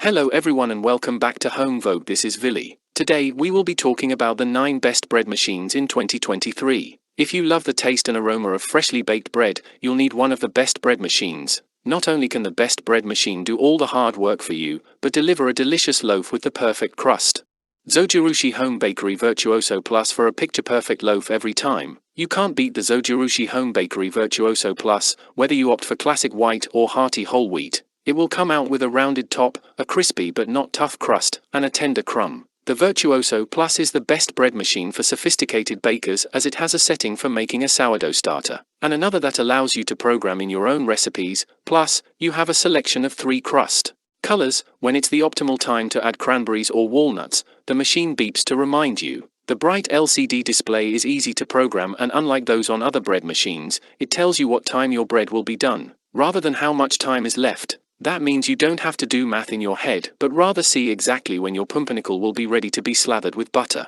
Hello everyone and welcome back to Home Vogue. This is Villy. Today we will be talking about the 9 best bread machines in 2023. If you love the taste and aroma of freshly baked bread, you'll need one of the best bread machines. Not only can the best bread machine do all the hard work for you, but deliver a delicious loaf with the perfect crust. Zojirushi Home Bakery Virtuoso Plus for a picture-perfect loaf every time. You can't beat the Zojirushi Home Bakery Virtuoso Plus, whether you opt for classic white or hearty whole wheat. It will come out with a rounded top, a crispy but not tough crust, and a tender crumb. The Virtuoso Plus is the best bread machine for sophisticated bakers as it has a setting for making a sourdough starter, and another that allows you to program in your own recipes, plus, you have a selection of 3 crust colors. When it's the optimal time to add cranberries or walnuts, the machine beeps to remind you. The bright LCD display is easy to program, and unlike those on other bread machines, it tells you what time your bread will be done, rather than how much time is left. That means you don't have to do math in your head, but rather see exactly when your pumpernickel will be ready to be slathered with butter.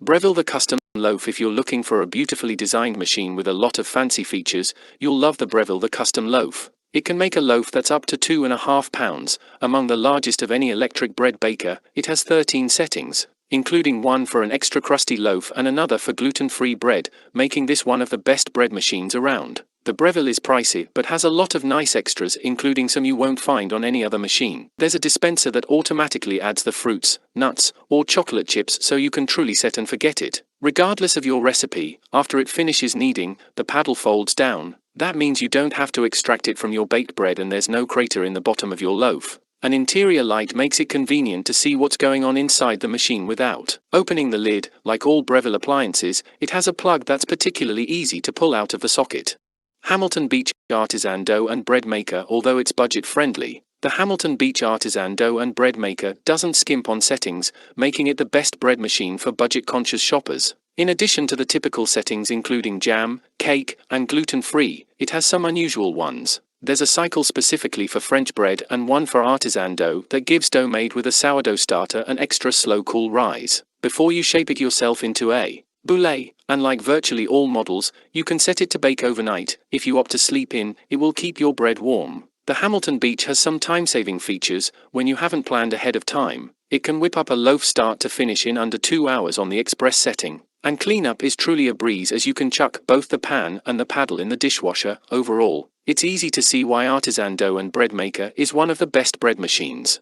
Breville the Custom Loaf. If you're looking for a beautifully designed machine with a lot of fancy features, you'll love the Breville the Custom Loaf. It can make a loaf that's up to 2.5 pounds, among the largest of any electric bread baker. It has 13 settings, including one for an extra crusty loaf and another for gluten-free bread, making this one of the best bread machines around. The Breville is pricey but has a lot of nice extras, including some you won't find on any other machine. There's a dispenser that automatically adds the fruits, nuts, or chocolate chips so you can truly set and forget it. Regardless of your recipe, after it finishes kneading, the paddle folds down. That means you don't have to extract it from your baked bread and there's no crater in the bottom of your loaf. An interior light makes it convenient to see what's going on inside the machine without opening the lid. Like all Breville appliances, it has a plug that's particularly easy to pull out of the socket. Hamilton Beach Artisan Dough and Bread Maker. Although it's budget-friendly, the Hamilton Beach Artisan Dough and Bread Maker doesn't skimp on settings, making it the best bread machine for budget-conscious shoppers. In addition to the typical settings including jam, cake, and gluten-free, it has some unusual ones. There's a cycle specifically for French bread and one for artisan dough that gives dough made with a sourdough starter an extra slow cool rise before you shape it yourself into a boule. And like virtually all models, you can set it to bake overnight. If you opt to sleep in, it will keep your bread warm. The Hamilton Beach has some time-saving features. When you haven't planned ahead of time, it can whip up a loaf start to finish in under 2 hours on the express setting. And cleanup is truly a breeze as you can chuck both the pan and the paddle in the dishwasher. Overall, it's easy to see why Artisan Dough and Bread Maker is one of the best bread machines.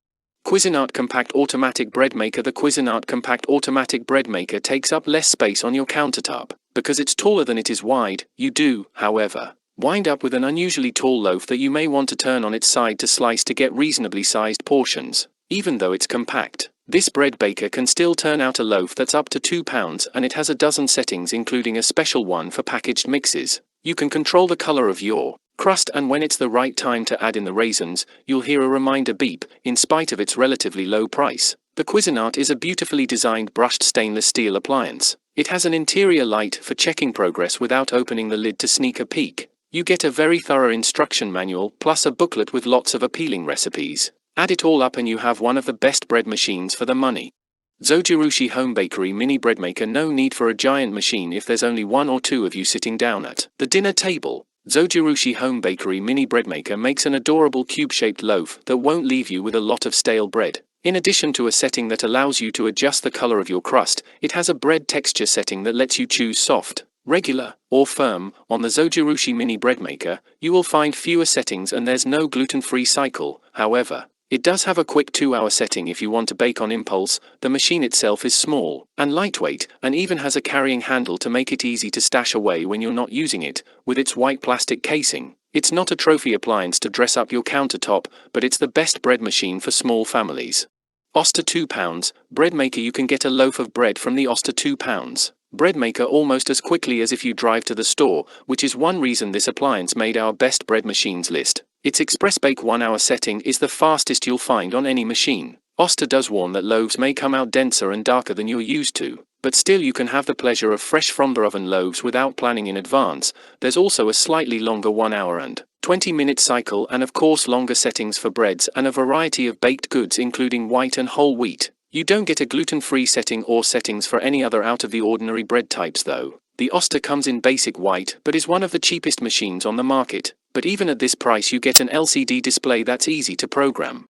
Cuisinart Compact Automatic Bread Maker. The Cuisinart Compact Automatic Bread Maker takes up less space on your countertop. Because it's taller than it is wide, you do, however, wind up with an unusually tall loaf that you may want to turn on its side to slice to get reasonably sized portions. Even though it's compact, this bread baker can still turn out a loaf that's up to 2 pounds, and it has a dozen settings including a special one for packaged mixes. You can control the color of your crust, and when it's the right time to add in the raisins, you'll hear a reminder beep. In spite of its relatively low price, the Cuisinart is a beautifully designed brushed stainless steel appliance. It has an interior light for checking progress without opening the lid to sneak a peek. You get a very thorough instruction manual, plus a booklet with lots of appealing recipes. Add it all up and you have one of the best bread machines for the money. Zojirushi Home Bakery Mini Bread Maker. No need for a giant machine if there's only 1 or 2 of you sitting down at the dinner table. Zojirushi Home Bakery Mini Bread Maker makes an adorable cube-shaped loaf that won't leave you with a lot of stale bread. In addition to a setting that allows you to adjust the color of your crust, it has a bread texture setting that lets you choose soft, regular, or firm. On the Zojirushi Mini Bread Maker, you will find fewer settings and there's no gluten-free cycle. However, it does have a quick 2-hour setting if you want to bake on impulse. The machine itself is small and lightweight, and even has a carrying handle to make it easy to stash away when you're not using it. With its white plastic casing, it's not a trophy appliance to dress up your countertop, but it's the best bread machine for small families. Oster 2 pounds Bread Maker. You can get a loaf of bread from the Oster 2 pounds Bread Maker almost as quickly as if you drive to the store, which is one reason this appliance made our best bread machines list. Its express bake 1-hour setting is the fastest you'll find on any machine. Oster does warn that loaves may come out denser and darker than you're used to, but still you can have the pleasure of fresh from the oven loaves without planning in advance. There's also a slightly longer 1-hour and 20-minute cycle, and of course longer settings for breads and a variety of baked goods including white and whole wheat. You don't get a gluten-free setting or settings for any other out-of-the-ordinary bread types though. The Oster comes in basic white but is one of the cheapest machines on the market. But even at this price you get an LCD display that's easy to program.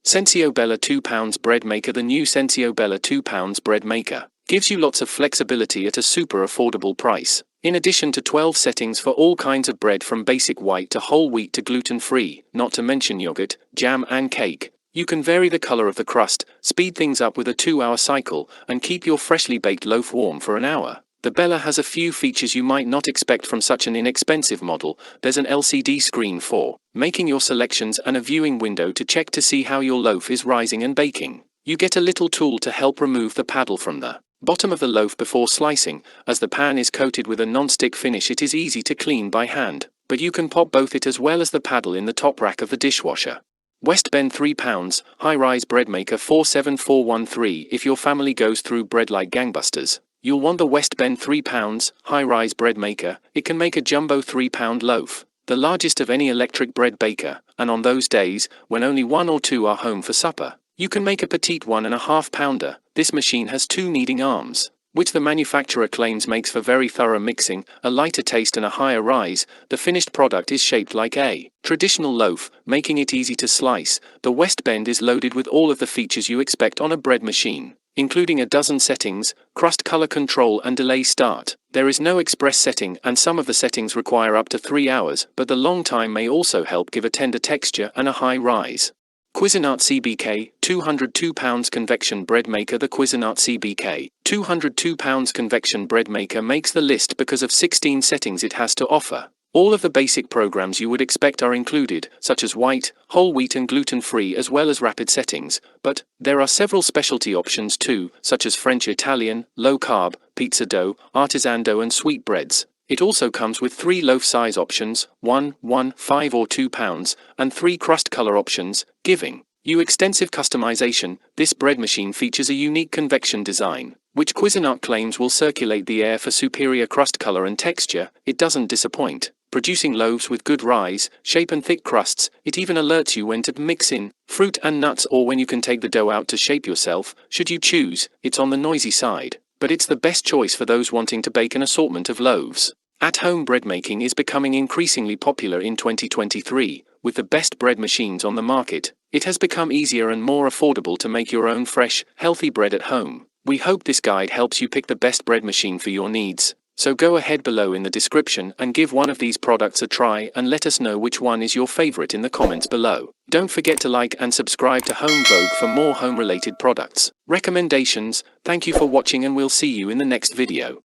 Sensio Bella 2 pounds bread maker. The new Sensio Bella 2 pounds bread maker gives you lots of flexibility at a super affordable price. In addition to 12 settings for all kinds of bread from basic white to whole wheat to gluten-free, not to mention yogurt, jam and cake, you can vary the color of the crust, speed things up with a 2-hour cycle, and keep your freshly baked loaf warm for an hour. The Bella has a few features you might not expect from such an inexpensive model. There's an LCD screen for making your selections and a viewing window to check to see how your loaf is rising and baking. You get a little tool to help remove the paddle from the bottom of the loaf before slicing. As the pan is coated with a non-stick finish, it is easy to clean by hand, but you can pop both it as well as the paddle in the top rack of the dishwasher. West Bend 3 pounds, high-rise bread maker 47413. If your family goes through bread like gangbusters, you'll want the West Bend 3 pounds, high-rise bread maker. It can make a jumbo 3-pound loaf, the largest of any electric bread baker, and on those days, when only 1 or 2 are home for supper, you can make a petite 1.5 pounder. This machine has 2 kneading arms, which the manufacturer claims makes for very thorough mixing, a lighter taste and a higher rise. The finished product is shaped like a traditional loaf, making it easy to slice. The West Bend is loaded with all of the features you expect on a bread machine, including a dozen settings, crust color control and delay start. There is no express setting, and some of the settings require up to 3 hours, but the long time may also help give a tender texture and a high rise. Cuisinart CBK 202 pounds convection bread maker. The Cuisinart CBK 202 pounds convection bread maker makes the list because of 16 settings it has to offer. All of the basic programs you would expect are included, such as white, whole wheat and gluten-free, as well as rapid settings, but there are several specialty options too, such as French Italian, low-carb, pizza dough, artisan dough and sweet breads. It also comes with 3 loaf size options, 1, 5 or 2 pounds, and 3 crust color options, giving you extensive customization. This bread machine features a unique convection design, which Cuisinart claims will circulate the air for superior crust color and texture. It doesn't disappoint, producing loaves with good rise, shape and thick crusts. It even alerts you when to mix in fruit and nuts, or when you can take the dough out to shape yourself, should you choose. It's on the noisy side, but it's the best choice for those wanting to bake an assortment of loaves. At-home bread making is becoming increasingly popular in 2023. With the best bread machines on the market, it has become easier and more affordable to make your own fresh, healthy bread at home. We hope this guide helps you pick the best bread machine for your needs. So go ahead below in the description and give one of these products a try, and let us know which one is your favorite in the comments below. Don't forget to like and subscribe to Home Vogue for more home-related products recommendations. Thank you for watching, and we'll see you in the next video.